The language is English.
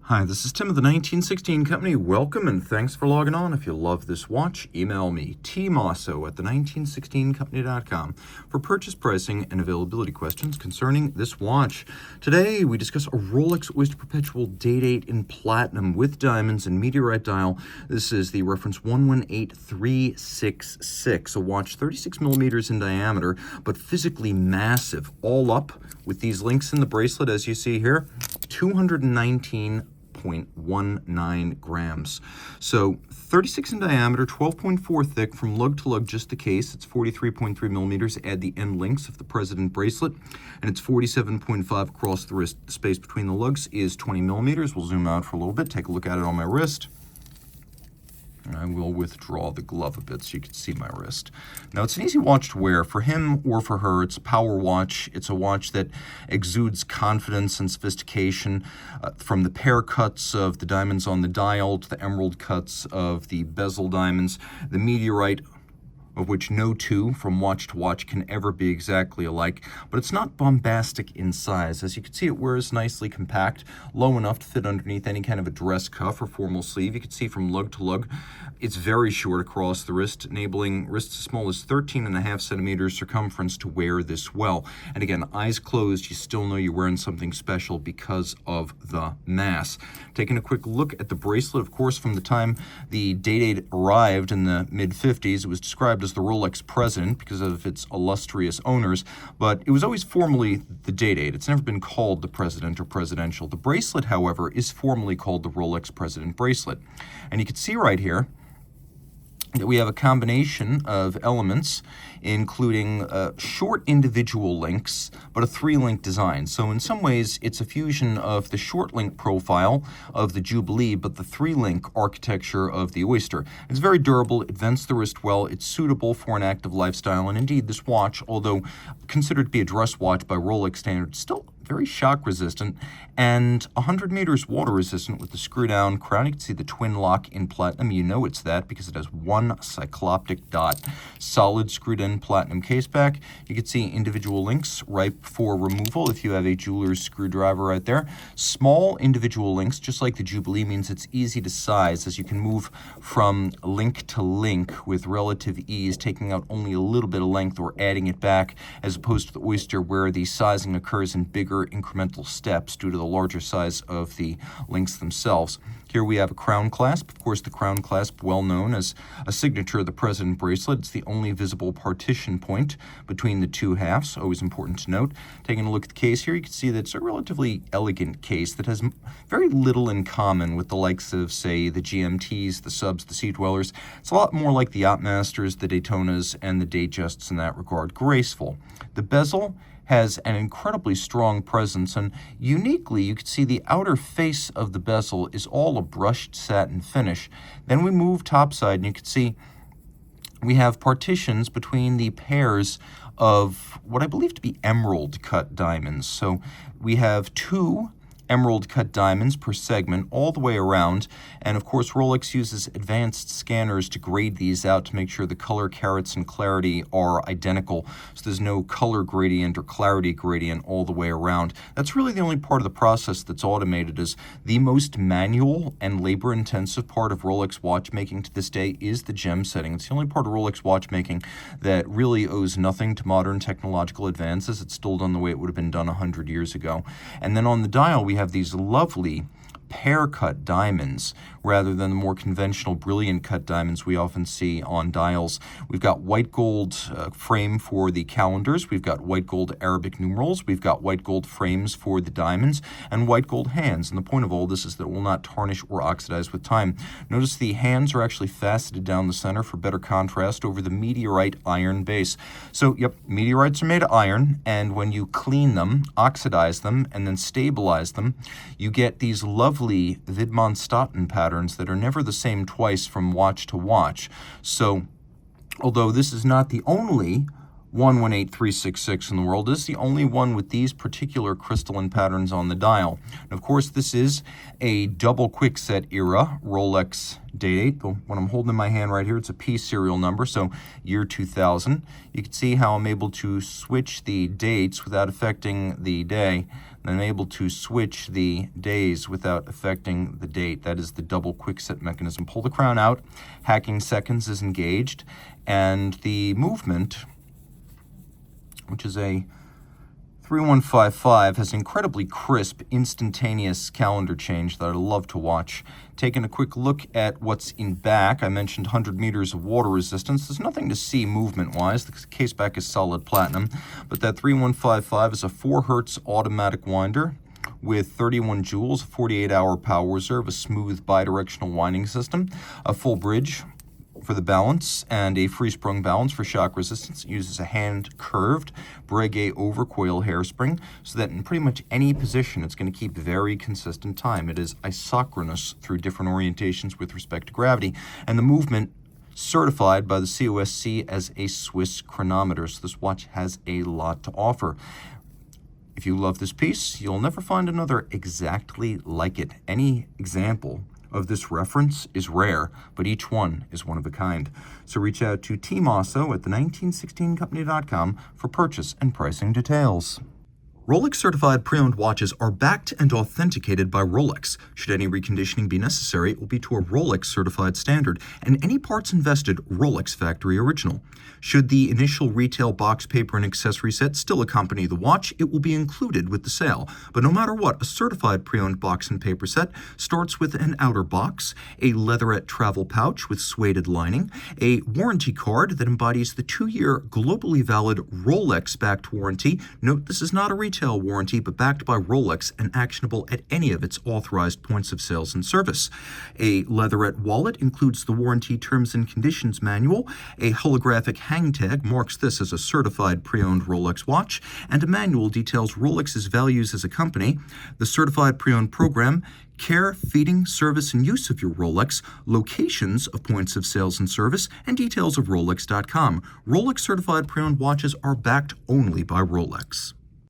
Hi, this is Tim of the 1916 Company. Welcome and thanks for logging on. If you love this watch, email me, Team Mosso at the1916company.com for purchase pricing and availability questions concerning this watch. Today, we discuss a Rolex Oyster Perpetual Day-Date in platinum with diamonds and meteorite dial. This is the reference 118366, a watch 36 millimeters in diameter, but physically massive, all up with these links in the bracelet, as you see here, 219.19 grams. So 36 in diameter, 12.4 thick from lug to lug, just the case. It's 43.3 millimeters. Add the end links of the President bracelet, and it's 47.5 across the wrist. The space between the lugs is 20 millimeters. We'll zoom out for a little bit, take a look at it on my wrist. I will withdraw the glove a bit so you can see my wrist. Now, it's an easy watch to wear. For him or for her, it's a power watch. It's a watch that exudes confidence and sophistication, from the pear cuts of the diamonds on the dial to the emerald cuts of the bezel diamonds, the meteorite, of which no two from watch to watch can ever be exactly alike, but it's not bombastic in size. As you can see, it wears nicely compact, low enough to fit underneath any kind of a dress cuff or formal sleeve. You can see from lug to lug, it's very short across the wrist, enabling wrists as small as 13.5 centimeters circumference to wear this well. And again, eyes closed, you still know you're wearing something special because of the mass. Taking a quick look at the bracelet, of course, from the time the Day-Date arrived in the mid-50s, it was described as the Rolex President because of its illustrious owners, but it was always formally the Day-Date. It's never been called the President or Presidential. The bracelet, however, is formally called the Rolex President Bracelet. And you can see right here that we have a combination of elements, including short individual links, but a three-link design. So in some ways, it's a fusion of the short link profile of the Jubilee, but the three-link architecture of the Oyster. It's very durable, it vents the wrist well, it's suitable for an active lifestyle, and indeed, this watch, although considered to be a dress watch by Rolex standards, still very shock resistant and 100 meters water resistant with the screw down crown. You can see the twin lock in platinum. You know it's that because it has one cycloptic dot. Solid screwed in platinum case back. You can see individual links ripe for removal if you have a jeweler's screwdriver right there. Small individual links, just like the Jubilee, means it's easy to size as you can move from link to link with relative ease, taking out only a little bit of length or adding it back, as opposed to the Oyster where the sizing occurs in bigger incremental steps due to the larger size of the links themselves. Here we have a crown clasp. Of course, the crown clasp, well known as a signature of the President bracelet. It's the only visible partition point between the two halves, always important to note. Taking a look at the case here, you can see that it's a relatively elegant case that has very little in common with the likes of, say, the GMTs, the Subs, the Sea Dwellers. It's a lot more like the Yachtmasters, the Daytonas, and the Datejusts in that regard. Graceful. The bezel has an incredibly strong presence, and uniquely, you can see the outer face of the bezel is all a brushed satin finish. Then we move topside, and you can see we have partitions between the pairs of what I believe to be emerald cut diamonds. So we have two emerald cut diamonds per segment all the way around, and of course Rolex uses advanced scanners to grade these out to make sure the color, carats, and clarity are identical, so there's no color gradient or clarity gradient all the way around. That's really the only part of the process that's automated. Is the most manual and labor-intensive part of Rolex watchmaking to this day is the gem setting. It's the only part of Rolex watchmaking that really owes nothing to modern technological advances. It's still done the way it would have been done 100 years ago. And then on the dial, we have these lovely pear-cut diamonds rather than the more conventional brilliant cut diamonds we often see on dials. We've got white gold frame for the calendars, we've got white gold Arabic numerals, we've got white gold frames for the diamonds, and white gold hands. And the point of all this is that it will not tarnish or oxidize with time. Notice the hands are actually faceted down the center for better contrast over the meteorite iron base. So, yep, meteorites are made of iron, and when you clean them, oxidize them, and then stabilize them, you get these lovely Widmann-Statten patterns that are never the same twice from watch to watch. So, although this is not the only 118366 in the world, this is the only one with these particular crystalline patterns on the dial. And of course, this is a double quickset era Rolex Day-Date. What I'm holding in my hand right here, it's a P serial number, so year 2000. You can see how I'm able to switch the dates without affecting the day. and I'm able to switch the days without affecting the date. That is the double quickset mechanism. Pull the crown out, hacking seconds is engaged, and the movement, which is a 3155, has incredibly crisp, instantaneous calendar change that I love to watch. Taking a quick look at what's in back, I mentioned 100 meters of water resistance. There's nothing to see movement-wise. The case back is solid platinum, but that 3155 is a 4 hertz automatic winder with 31 joules, a 48-hour power reserve, a smooth bidirectional winding system, a full bridge for the balance, and a free-sprung balance for shock resistance. It uses a hand-curved Breguet overcoil hairspring so that in pretty much any position it's going to keep very consistent time. It is isochronous through different orientations with respect to gravity, and the movement certified by the COSC as a Swiss chronometer. So this watch has a lot to offer. If you love this piece, you'll never find another exactly like it. Any example of this reference is rare, but each one is one of a kind. So reach out to Team Mosso at the1916company.com for purchase and pricing details. Rolex Certified Pre-Owned watches are backed and authenticated by Rolex. Should any reconditioning be necessary, it will be to a Rolex Certified standard, and any parts invested, Rolex Factory Original. Should the initial retail box, paper, and accessory set still accompany the watch, it will be included with the sale. But no matter what, a certified pre-owned box and paper set starts with an outer box, a leatherette travel pouch with suede lining, a warranty card that embodies the 2-year globally valid Rolex-backed warranty. Note this is not a retail warranty, but backed by Rolex and actionable at any of its authorized points of sales and service. A leatherette wallet includes the warranty terms and conditions manual. A holographic hang tag marks this as a certified pre-owned Rolex watch, and a manual details Rolex's values as a company, the certified pre-owned program, care, feeding, service, and use of your Rolex, locations of points of sales and service, and details of Rolex.com. Rolex certified pre-owned watches are backed only by Rolex.